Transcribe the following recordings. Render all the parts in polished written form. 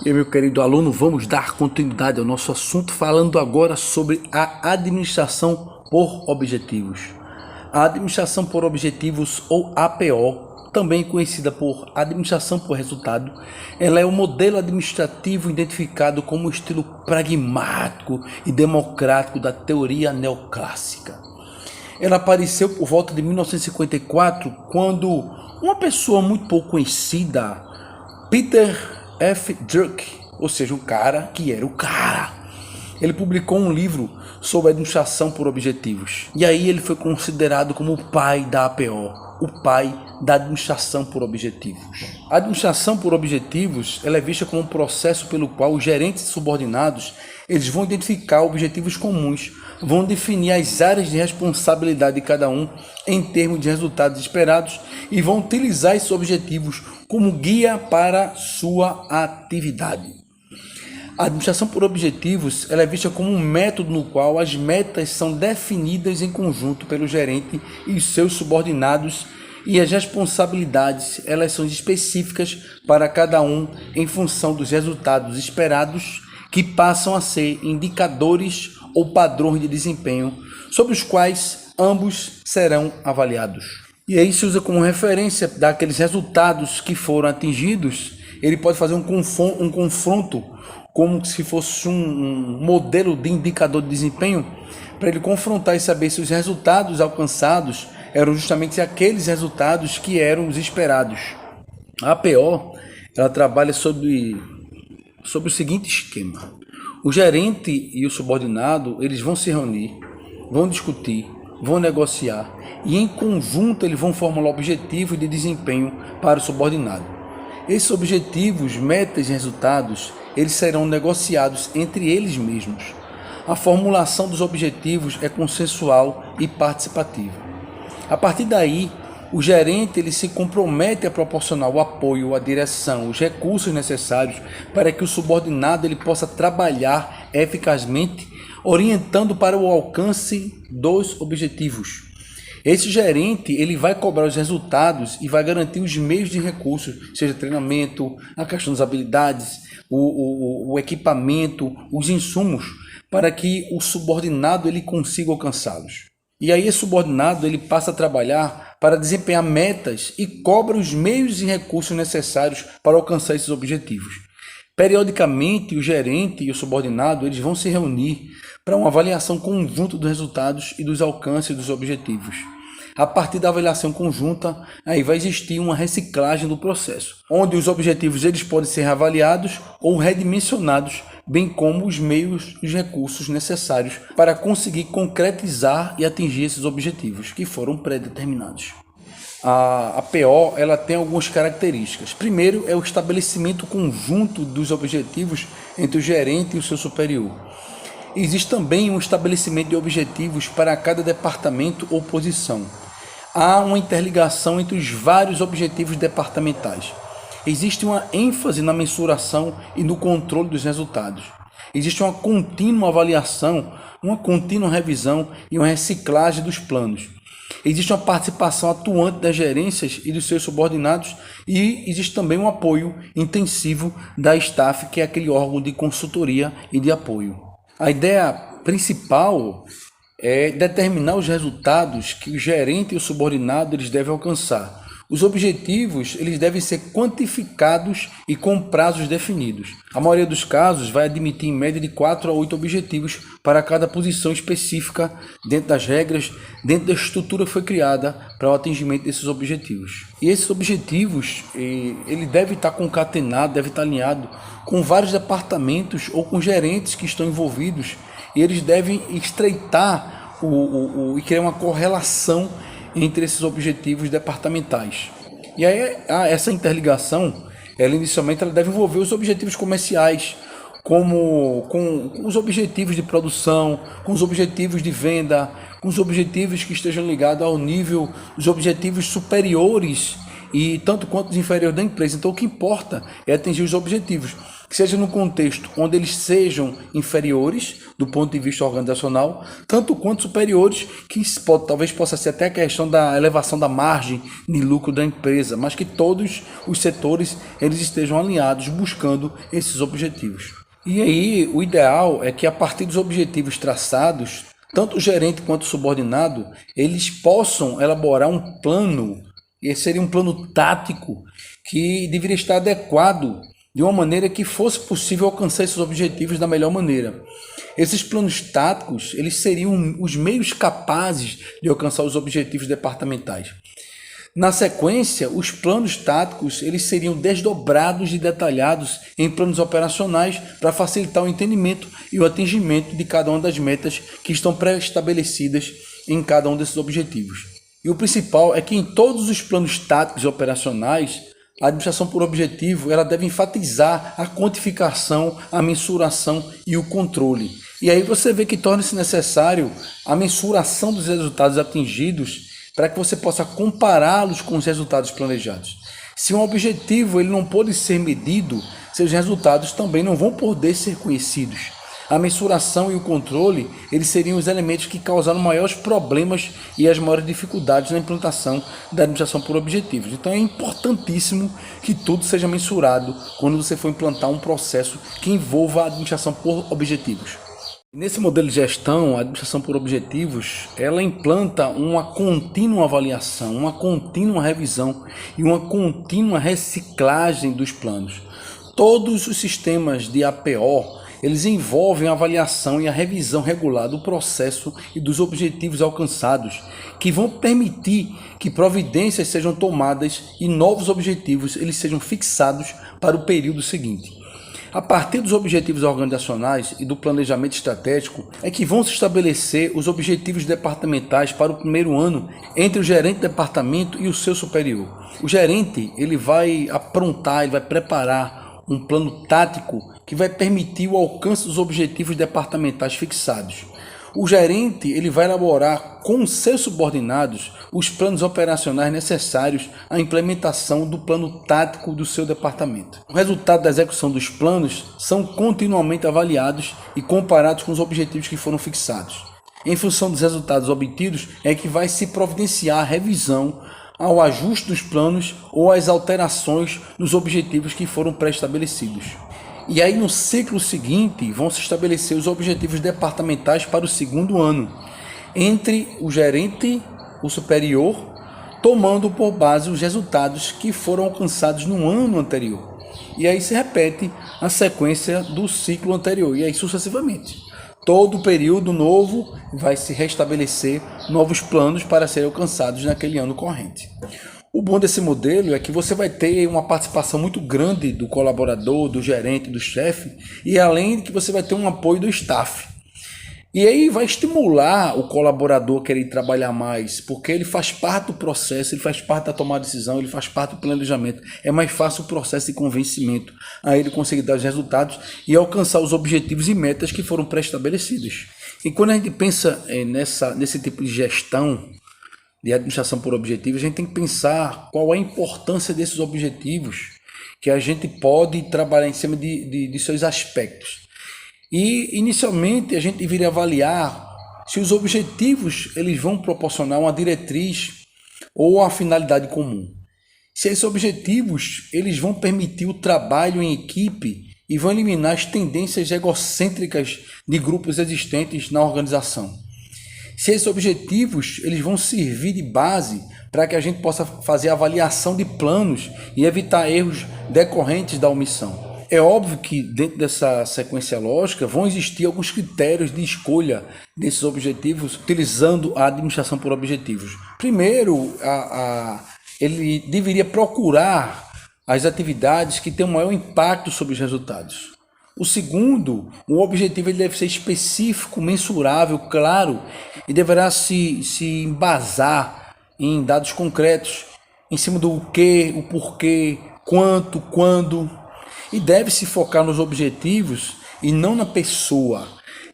E aí, meu querido aluno, vamos dar continuidade ao nosso assunto falando agora sobre a administração por objetivos. A administração por objetivos, ou APO, também conhecida por administração por resultado, ela é o modelo administrativo identificado como o estilo pragmático e democrático da teoria neoclássica. Ela apareceu por volta de 1954, quando uma pessoa muito pouco conhecida, Peter F. Drucker, ou seja, o cara que era o cara, ele publicou um livro sobre administração por objetivos. E aí ele foi considerado como o pai da APO, o pai da administração por objetivos. A administração por objetivos ela é vista como um processo pelo qual os gerentes subordinados eles vão identificar objetivos comuns, vão definir as áreas de responsabilidade de cada um em termos de resultados esperados e vão utilizar esses objetivos como guia para sua atividade. A administração por objetivos ela é vista como um método no qual as metas são definidas em conjunto pelo gerente e seus subordinados e as responsabilidades elas são específicas para cada um em função dos resultados esperados que passam a ser indicadores ou padrões de desempenho sobre os quais ambos serão avaliados. E aí se usa como referência daqueles resultados que foram atingidos, ele pode fazer um confronto como se fosse um modelo de indicador de desempenho para ele confrontar e saber se os resultados alcançados eram justamente aqueles resultados que eram os esperados. A APO ela trabalha sobre o seguinte esquema: o gerente e o subordinado eles vão se reunir, vão discutir, vão negociar e em conjunto eles vão formular objetivos de desempenho para o subordinado. Esses objetivos, metas e resultados eles serão negociados entre eles mesmos. A formulação dos objetivos é consensual e participativa. A partir daí, o gerente ele se compromete a proporcionar o apoio, a direção, os recursos necessários para que o subordinado ele possa trabalhar eficazmente, orientando para o alcance dos objetivos. Esse gerente ele vai cobrar os resultados e vai garantir os meios de recursos, seja treinamento, a questão das habilidades, o equipamento, os insumos, para que o subordinado ele consiga alcançá-los. E aí esse subordinado ele passa a trabalhar para desempenhar metas e cobra os meios e recursos necessários para alcançar esses objetivos. Periodicamente, o gerente e o subordinado eles vão se reunir para uma avaliação conjunta dos resultados e dos alcances dos objetivos. A partir da avaliação conjunta, aí vai existir uma reciclagem do processo, onde os objetivos eles podem ser reavaliados ou redimensionados, bem como os meios e os recursos necessários para conseguir concretizar e atingir esses objetivos que foram pré-determinados. A PO ela tem algumas características. Primeiro é o estabelecimento conjunto dos objetivos entre o gerente e o seu superior. Existe também um estabelecimento de objetivos para cada departamento ou posição. Há uma interligação entre os vários objetivos departamentais. Existe uma ênfase na mensuração e no controle dos resultados. Existe uma contínua avaliação, uma contínua revisão e uma reciclagem dos planos. Existe uma participação atuante das gerências e dos seus subordinados e existe também um apoio intensivo da staff, que é aquele órgão de consultoria e de apoio. A ideia principal é determinar os resultados que o gerente e o subordinado eles devem alcançar. Os objetivos eles devem ser quantificados e com prazos definidos. A maioria dos casos vai admitir em média de 4 a 8 objetivos para cada posição específica dentro das regras, dentro da estrutura que foi criada para o atingimento desses objetivos. E esses objetivos ele deve estar concatenado, deve estar alinhado com vários departamentos ou com gerentes que estão envolvidos e eles devem estreitar e criar uma correlação entre esses objetivos departamentais. E aí essa interligação, ela inicialmente ela deve envolver os objetivos comerciais, com os objetivos de produção, com os objetivos de venda, com os objetivos que estejam ligados ao nível dos objetivos superiores e tanto quanto os inferiores da empresa. Então o que importa é atingir os objetivos, que seja no contexto onde eles sejam inferiores do ponto de vista organizacional, tanto quanto superiores, que talvez possa ser até a questão da elevação da margem de lucro da empresa, mas que todos os setores eles estejam alinhados buscando esses objetivos. E aí o ideal é que a partir dos objetivos traçados, tanto o gerente quanto o subordinado, eles possam elaborar um plano, e esse seria um plano tático que deveria estar adequado de uma maneira que fosse possível alcançar esses objetivos da melhor maneira. Esses planos táticos, eles seriam os meios capazes de alcançar os objetivos departamentais. Na sequência, os planos táticos eles seriam desdobrados e detalhados em planos operacionais para facilitar o entendimento e o atingimento de cada uma das metas que estão pré-estabelecidas em cada um desses objetivos. E o principal é que em todos os planos táticos e operacionais, a administração por objetivo ela deve enfatizar a quantificação, a mensuração e o controle. E aí você vê que torna-se necessário a mensuração dos resultados atingidos para que você possa compará-los com os resultados planejados. Se um objetivo ele não pode ser medido, seus resultados também não vão poder ser conhecidos. A mensuração e o controle, eles seriam os elementos que causaram maiores problemas e as maiores dificuldades na implantação da administração por objetivos. Então é importantíssimo que tudo seja mensurado quando você for implantar um processo que envolva a administração por objetivos. Nesse modelo de gestão, a administração por objetivos, ela implanta uma contínua avaliação, uma contínua revisão e uma contínua reciclagem dos planos. Todos os sistemas de APO, eles envolvem a avaliação e a revisão regular do processo e dos objetivos alcançados, que vão permitir que providências sejam tomadas e novos objetivos eles sejam fixados para o período seguinte. A partir dos objetivos organizacionais e do planejamento estratégico é que vão se estabelecer os objetivos departamentais para o primeiro ano entre o gerente de departamento e o seu superior. O gerente ele vai aprontar, ele vai preparar um plano tático que vai permitir o alcance dos objetivos departamentais fixados. O gerente ele vai elaborar com seus subordinados os planos operacionais necessários à implementação do plano tático do seu departamento. O resultado da execução dos planos são continuamente avaliados e comparados com os objetivos que foram fixados. Em função dos resultados obtidos é que vai se providenciar a revisão ao ajuste dos planos ou às alterações nos objetivos que foram pré-estabelecidos. E aí no ciclo seguinte vão se estabelecer os objetivos departamentais para o segundo ano, entre o gerente, o superior, tomando por base os resultados que foram alcançados no ano anterior. E aí se repete a sequência do ciclo anterior, e aí sucessivamente. Todo período novo vai se restabelecer novos planos para serem alcançados naquele ano corrente. O bom desse modelo é que você vai ter uma participação muito grande do colaborador, do gerente, do chefe, e além de que você vai ter um apoio do staff. E aí vai estimular o colaborador a querer trabalhar mais, porque ele faz parte do processo, ele faz parte da tomada de decisão, ele faz parte do planejamento. É mais fácil o processo de convencimento, a ele conseguir dar os resultados e alcançar os objetivos e metas que foram pré-estabelecidos. E quando a gente pensa nesse tipo de gestão, de administração por objetivos, a gente tem que pensar qual é a importância desses objetivos, que a gente pode trabalhar em cima de seus aspectos. E, inicialmente, a gente deveria avaliar se os objetivos eles vão proporcionar uma diretriz ou uma finalidade comum. Se esses objetivos eles vão permitir o trabalho em equipe e vão eliminar as tendências egocêntricas de grupos existentes na organização. Se esses objetivos eles vão servir de base para que a gente possa fazer a avaliação de planos e evitar erros decorrentes da omissão. É óbvio que dentro dessa sequência lógica vão existir alguns critérios de escolha desses objetivos utilizando a administração por objetivos. Primeiro, ele deveria procurar as atividades que têm um maior impacto sobre os resultados. O segundo, o objetivo ele deve ser específico, mensurável, claro e deverá se embasar em dados concretos, em cima do que, o porquê, quanto, quando. E deve se focar nos objetivos e não na pessoa.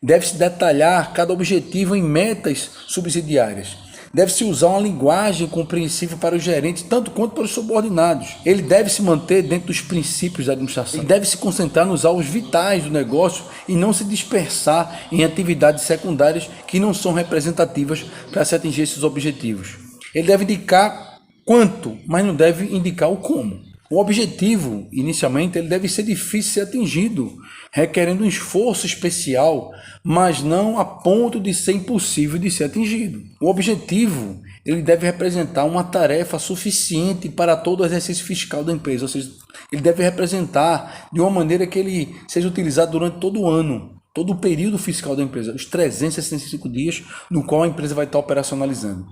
Deve se detalhar cada objetivo em metas subsidiárias. Deve-se usar uma linguagem compreensível para os gerentes, tanto quanto para os subordinados. Ele deve se manter dentro dos princípios da administração. Ele deve se concentrar nos alvos vitais do negócio e não se dispersar em atividades secundárias que não são representativas para se atingir esses objetivos. Ele deve indicar quanto, mas não deve indicar o como. O objetivo, inicialmente, ele deve ser difícil de ser atingido, requerendo um esforço especial, mas não a ponto de ser impossível de ser atingido. O objetivo, ele deve representar uma tarefa suficiente para todo o exercício fiscal da empresa, ou seja, ele deve representar de uma maneira que ele seja utilizado durante todo o ano, todo o período fiscal da empresa, os 365 dias no qual a empresa vai estar operacionalizando.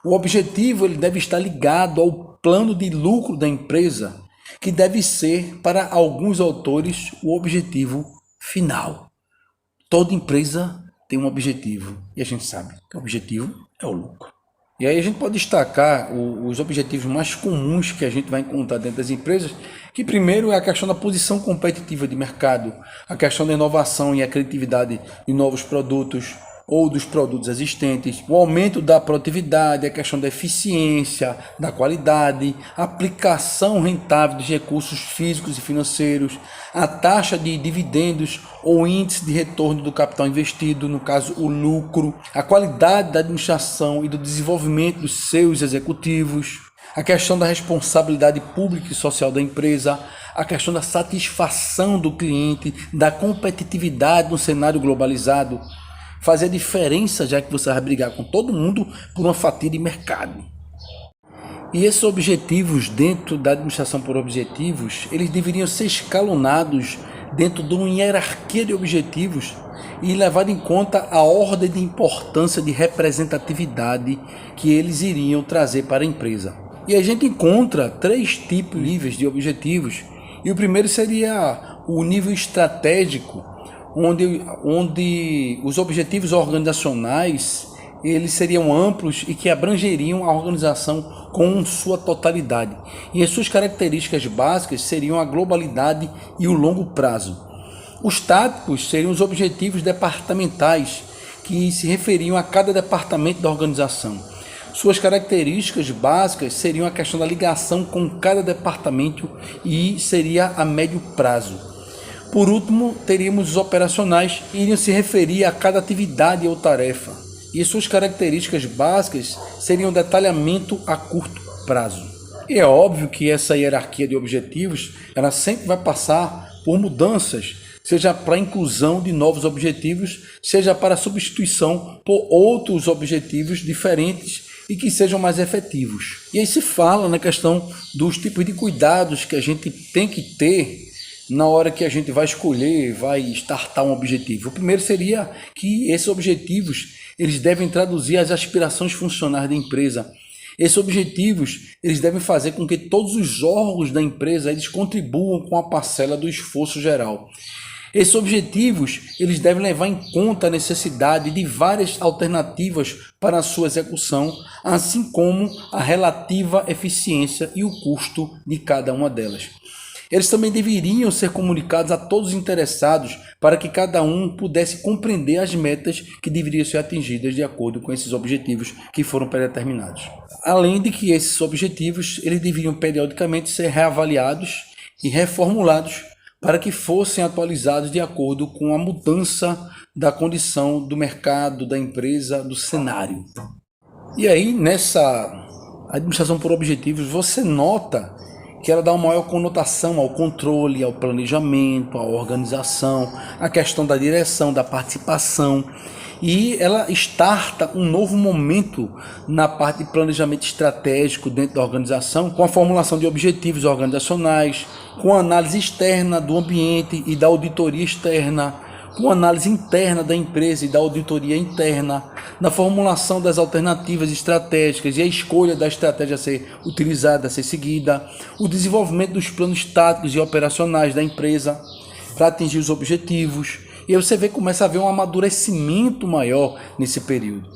O objetivo ele deve estar ligado ao plano de lucro da empresa, que deve ser, para alguns autores, o objetivo final. Toda empresa tem um objetivo, e a gente sabe que o objetivo é o lucro. E aí a gente pode destacar os objetivos mais comuns que a gente vai encontrar dentro das empresas, que primeiro é a questão da posição competitiva de mercado, a questão da inovação e a criatividade de novos produtos, ou dos produtos existentes, o aumento da produtividade, a questão da eficiência, da qualidade, a aplicação rentável dos recursos físicos e financeiros, a taxa de dividendos ou índice de retorno do capital investido, no caso o lucro, a qualidade da administração e do desenvolvimento dos seus executivos, a questão da responsabilidade pública e social da empresa, a questão da satisfação do cliente, da competitividade no cenário globalizado, fazer a diferença, já que você vai brigar com todo mundo por uma fatia de mercado. E esses objetivos dentro da administração por objetivos, eles deveriam ser escalonados dentro de uma hierarquia de objetivos e levar em conta a ordem de importância de representatividade que eles iriam trazer para a empresa. E a gente encontra 3 tipos de níveis de objetivos, e o primeiro seria o nível estratégico, onde os objetivos organizacionais eles seriam amplos e que abrangeriam a organização com sua totalidade. E as suas características básicas seriam a globalidade e o longo prazo. Os táticos seriam os objetivos departamentais, que se referiam a cada departamento da organização. Suas características básicas seriam a questão da ligação com cada departamento e seria a médio prazo. Por último, teríamos os operacionais, que iriam se referir a cada atividade ou tarefa, e suas características básicas seriam detalhamento a curto prazo. E é óbvio que essa hierarquia de objetivos, ela sempre vai passar por mudanças, seja para a inclusão de novos objetivos, seja para a substituição por outros objetivos diferentes e que sejam mais efetivos. E aí se fala na questão dos tipos de cuidados que a gente tem que ter na hora que a gente vai escolher, vai startar um objetivo. O primeiro seria que esses objetivos eles devem traduzir as aspirações funcionais da empresa. Esses objetivos eles devem fazer com que todos os órgãos da empresa eles contribuam com a parcela do esforço geral. Esses objetivos eles devem levar em conta a necessidade de várias alternativas para a sua execução, assim como a relativa eficiência e o custo de cada uma delas. Eles também deveriam ser comunicados a todos os interessados para que cada um pudesse compreender as metas que deveriam ser atingidas de acordo com esses objetivos que foram predeterminados. Além de que esses objetivos eles deveriam periodicamente ser reavaliados e reformulados para que fossem atualizados de acordo com a mudança da condição do mercado, da empresa, do cenário. E aí, nessa administração por objetivos, você nota que ela dá uma maior conotação ao controle, ao planejamento, à organização, à questão da direção, da participação, e ela starta um novo momento na parte de planejamento estratégico dentro da organização, com a formulação de objetivos organizacionais, com a análise externa do ambiente e da auditoria externa, com a análise interna da empresa e da auditoria interna, na formulação das alternativas estratégicas e a escolha da estratégia a ser utilizada, a ser seguida, o desenvolvimento dos planos táticos e operacionais da empresa para atingir os objetivos. E aí você começa a ver um amadurecimento maior nesse período.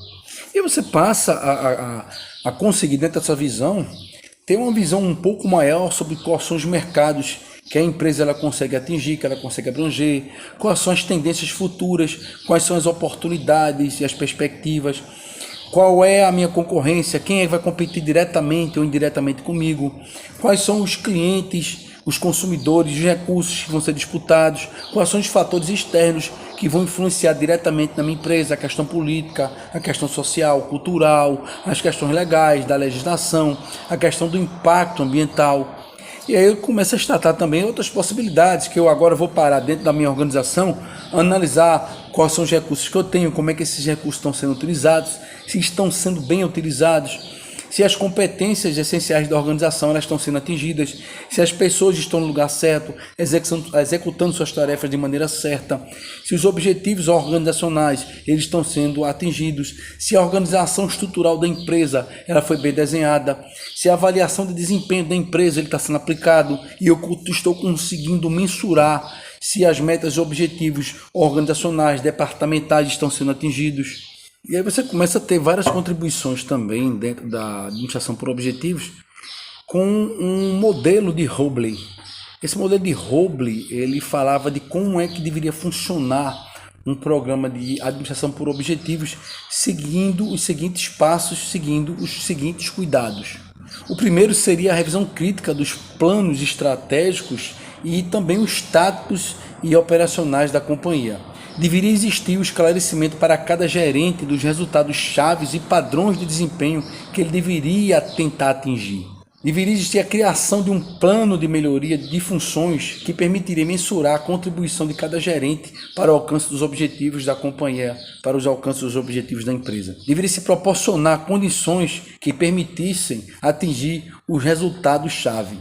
E você passa a conseguir, dentro dessa visão, ter uma visão um pouco maior sobre quais são os mercados que a empresa ela consegue atingir, que ela consegue abranger, quais são as tendências futuras, quais são as oportunidades e as perspectivas, qual é a minha concorrência, quem é que vai competir diretamente ou indiretamente comigo, quais são os clientes, os consumidores, os recursos que vão ser disputados, quais são os fatores externos que vão influenciar diretamente na minha empresa, a questão política, a questão social, cultural, as questões legais, da legislação, a questão do impacto ambiental. E aí eu começo a tratar também outras possibilidades, que eu agora vou parar dentro da minha organização, analisar quais são os recursos que eu tenho, como é que esses recursos estão sendo utilizados, se estão sendo bem utilizados, se as competências essenciais da organização elas estão sendo atingidas, se as pessoas estão no lugar certo, executando suas tarefas de maneira certa, se os objetivos organizacionais eles estão sendo atingidos, se a organização estrutural da empresa ela foi bem desenhada, se a avaliação de desempenho da empresa ele está sendo aplicado e eu estou conseguindo mensurar se as metas e objetivos organizacionais, departamentais estão sendo atingidos. E aí você começa a ter várias contribuições também dentro da administração por objetivos com um modelo de Hobley. Esse modelo de Hobley, ele falava de como é que deveria funcionar um programa de administração por objetivos seguindo os seguintes passos, seguindo os seguintes cuidados. O primeiro seria a revisão crítica dos planos estratégicos e também os táticos e operacionais da companhia. Deveria existir o esclarecimento para cada gerente dos resultados chaves e padrões de desempenho que ele deveria tentar atingir. Deveria existir a criação de um plano de melhoria de funções que permitiria mensurar a contribuição de cada gerente para o alcance dos objetivos da companhia, para os alcances dos objetivos da empresa. Deveria se proporcionar condições que permitissem atingir os resultados-chave.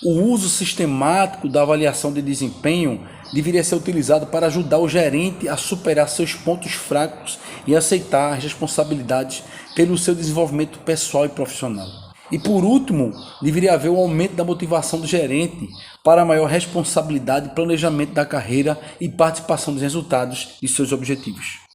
O uso sistemático da avaliação de desempenho deveria ser utilizado para ajudar o gerente a superar seus pontos fracos e aceitar as responsabilidades pelo seu desenvolvimento pessoal e profissional. E por último, deveria haver o aumento da motivação do gerente para maior responsabilidade, planejamento da carreira e participação dos resultados de seus objetivos.